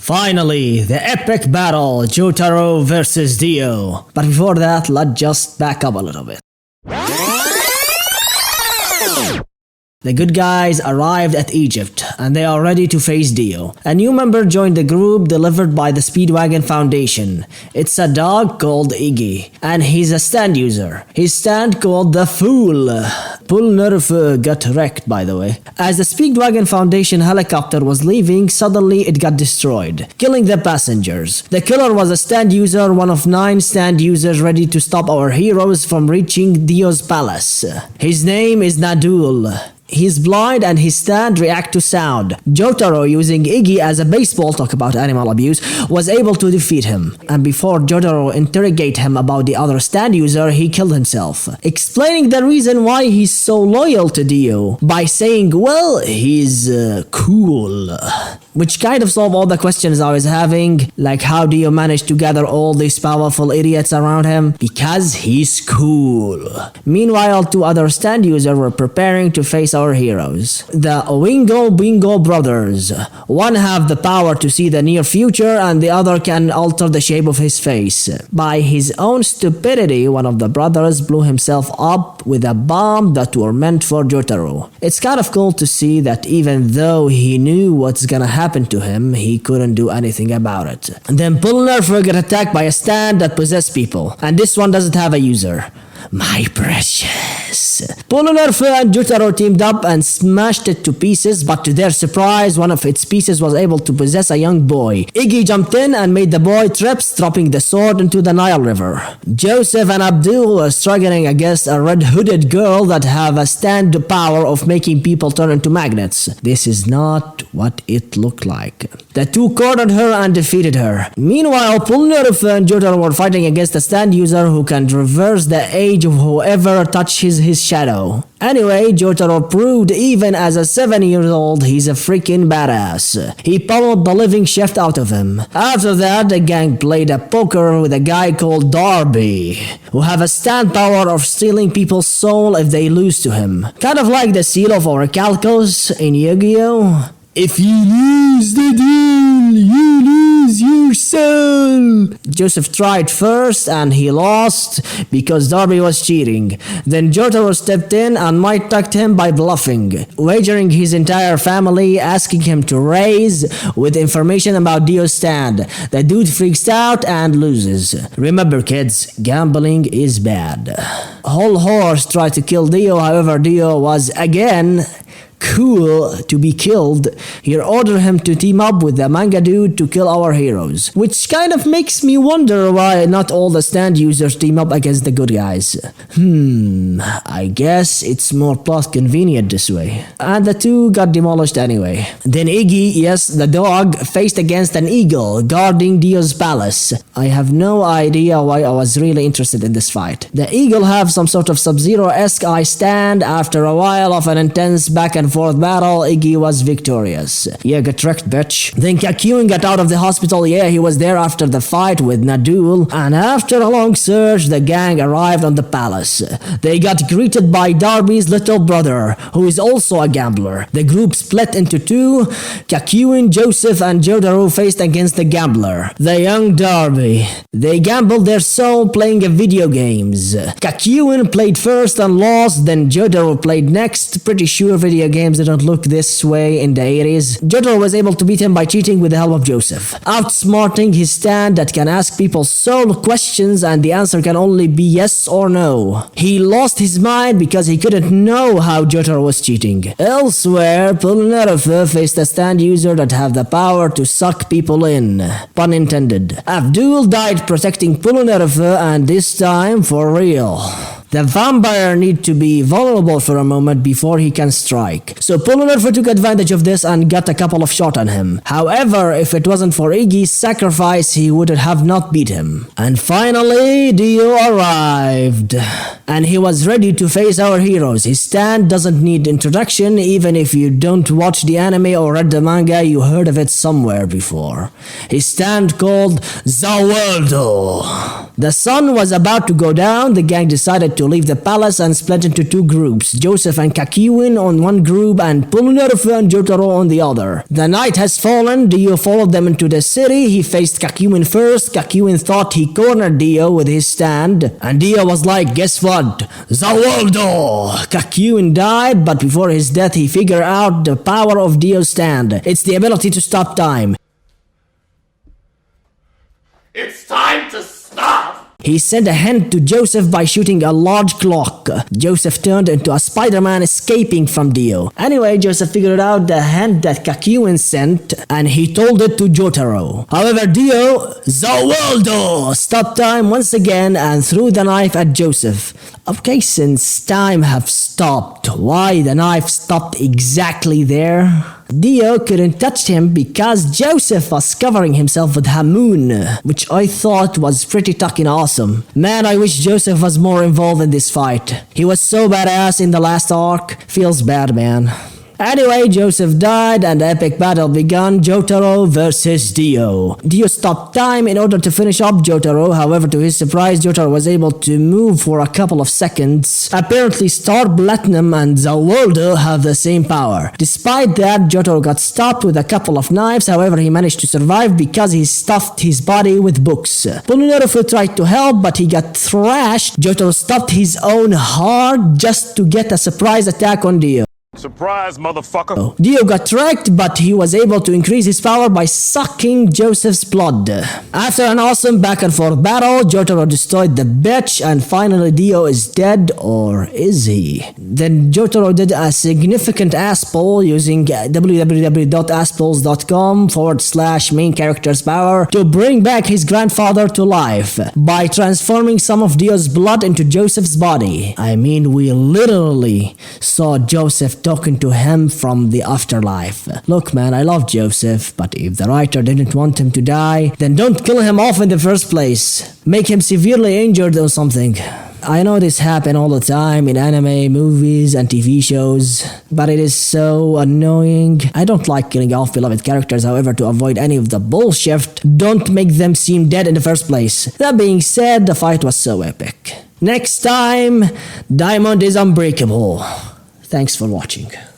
Finally, the epic battle, Jotaro versus Dio. But before that, let's just back up a little bit. The good guys arrived at Egypt, and they are ready to face Dio. A new member joined the group delivered by the Speedwagon Foundation. It's a dog called Iggy, and he's a stand user. His stand called the Fool. Pull got wrecked, by the way. As the Speedwagon Foundation helicopter was leaving, suddenly it got destroyed, killing the passengers. The killer was a stand user, one of 9 stand users ready to stop our heroes from reaching Dio's palace. His name is Nadul. He's blind and his stand react to sound. Jotaro, using Iggy as a baseball, talk about animal abuse, was able to defeat him. And before Jotaro interrogate him about the other stand user, he killed himself, explaining the reason why he's so loyal to Dio by saying, well, he's cool. Which kind of solve all the questions I was having, like how Dio managed to gather all these powerful idiots around him? Because he's cool. Meanwhile, 2 other stand users were preparing to face our heroes. The Oingo Bingo brothers. One have the power to see the near future and the other can alter the shape of his face. By his own stupidity, one of the brothers blew himself up with a bomb that were meant for Jotaro. It's kind of cool to see that even though he knew what's gonna happen to him, he couldn't do anything about it. And then Pullnerfer got attacked by a stand that possessed people, and this one doesn't have a user. My precious. Pullnerfer and Jotaro teamed up and smashed it to pieces, but to their surprise, one of its pieces was able to possess a young boy. Iggy jumped in and made the boy trip, dropping the sword into the Nile River. Joseph and Abdul were struggling against a red-hooded girl that have a stand power of making people turn into magnets. This is not what it looked like. The 2 cornered her and defeated her. Meanwhile, Pullnerfer and Jotaro were fighting against a stand user who can reverse the age of whoever touches his shadow. Anyway, Jotaro proved even as a 7-year-old he's a freaking badass. He pummeled the living shit out of him. After that, the gang played a poker with a guy called Darby, who have a stand power of stealing people's soul if they lose to him. Kind of like the seal of Orichalcos in Yu-Gi-Oh! If you lose the duel, you lose your soul. Joseph tried first and he lost because Darby was cheating. Then Jotaro stepped in and might tucked him by bluffing, wagering his entire family, asking him to raise with information about Dio's stand. The dude freaks out and loses. Remember kids, gambling is bad. Whole Horse tried to kill Dio, however Dio was again cool to be killed. He ordered him to team up with the manga dude to kill our heroes, which kind of makes me wonder why not all the stand users team up against the good guys. I guess it's more plot convenient this way. And the 2 got demolished anyway. Then Iggy, yes, the dog, faced against an eagle guarding Dio's palace. I have no idea why I was really interested in this fight. The eagle have some sort of Sub-Zero-esque eye stand. After a while of an intense back and forth battle, Iggy was victorious. Yeah, get wrecked, bitch. Then Kakyoin got out of the hospital. Yeah, he was there after the fight with Nadul. And after a long search, the gang arrived on the palace. They got greeted by Darby's little brother, who is also a gambler. The group split into 2. Kakyoin, Joseph, and Jotaro faced against the gambler, the young Darby. They gambled their soul playing video games. Kakyoin played first and lost, then Jotaro played next. Pretty sure video games didn't look this way in the 80s. Jotaro was able to beat him by cheating with the help of Joseph, outsmarting his stand that can ask people soul questions and the answer can only be yes or no. He lost his mind because he couldn't know how Jotaro was cheating. Elsewhere, Pullnerfer faced a stand user that have the power to suck people in. Pun intended. Abdul died protecting Pullnerfer, and this time for real. The vampire need to be vulnerable for a moment before he can strike. So Pullnerfer took advantage of this and got a couple of shots on him. However, if it wasn't for Iggy's sacrifice, he would have not beat him. And finally, Dio arrived. And he was ready to face our heroes. His stand doesn't need introduction. Even if you don't watch the anime or read the manga, you heard of it somewhere before. His stand called Zawaldo. The sun was about to go down. The gang decided to leave the palace and split into two groups, Joseph and Kakyoin on one group and Polnareff and Jotaro on the other. The night has fallen. Dio followed them into the city. He faced Kakyoin first. Kakyoin thought he cornered Dio with his stand, and Dio was like, guess what? Zawaldo! Kakyoin died, but before his death he figured out the power of Dio's stand. It's the ability to stop time. It's time to stop! He sent a hint to Joseph by shooting a large clock. Joseph turned into a Spider-Man escaping from Dio. Anyway, Joseph figured out the hint that Kakyoin sent and he told it to Jotaro. However, Dio, Zawaldo, stopped time once again and threw the knife at Joseph. Okay, since time have stopped, why the knife stopped exactly there? Dio couldn't touch him because Joseph was covering himself with Hamoon, which I thought was pretty fucking awesome. Man, I wish Joseph was more involved in this fight. He was so badass in the last arc. Feels bad, man. Anyway, Joseph died and the epic battle began, Jotaro versus Dio. Dio stopped time in order to finish up Jotaro, however to his surprise Jotaro was able to move for a couple of seconds. Apparently Star Platinum and Zawaldo have the same power. Despite that, Jotaro got stopped with a couple of knives, however he managed to survive because he stuffed his body with books. Polnareff tried to help but he got thrashed. Jotaro stopped his own heart just to get a surprise attack on Dio. Surprise, motherfucker! Dio got wrecked, but he was able to increase his power by sucking Joseph's blood. After an awesome back and forth battle, Jotaro destroyed the bitch and finally Dio is dead, or is he? Then Jotaro did a significant ass poll using www.asspolls.com/main character's power to bring back his grandfather to life by transforming some of Dio's blood into Joseph's body. I mean, we literally saw Joseph talking to him from the afterlife. Look man, I love Joseph, but if the writer didn't want him to die, then don't kill him off in the first place. Make him severely injured or something. I know this happens all the time in anime, movies and TV shows, but it is so annoying. I don't like killing off beloved characters, however to avoid any of the bullshit, don't make them seem dead in the first place. That being said, the fight was so epic. Next time, Diamond is unbreakable. Thanks for watching.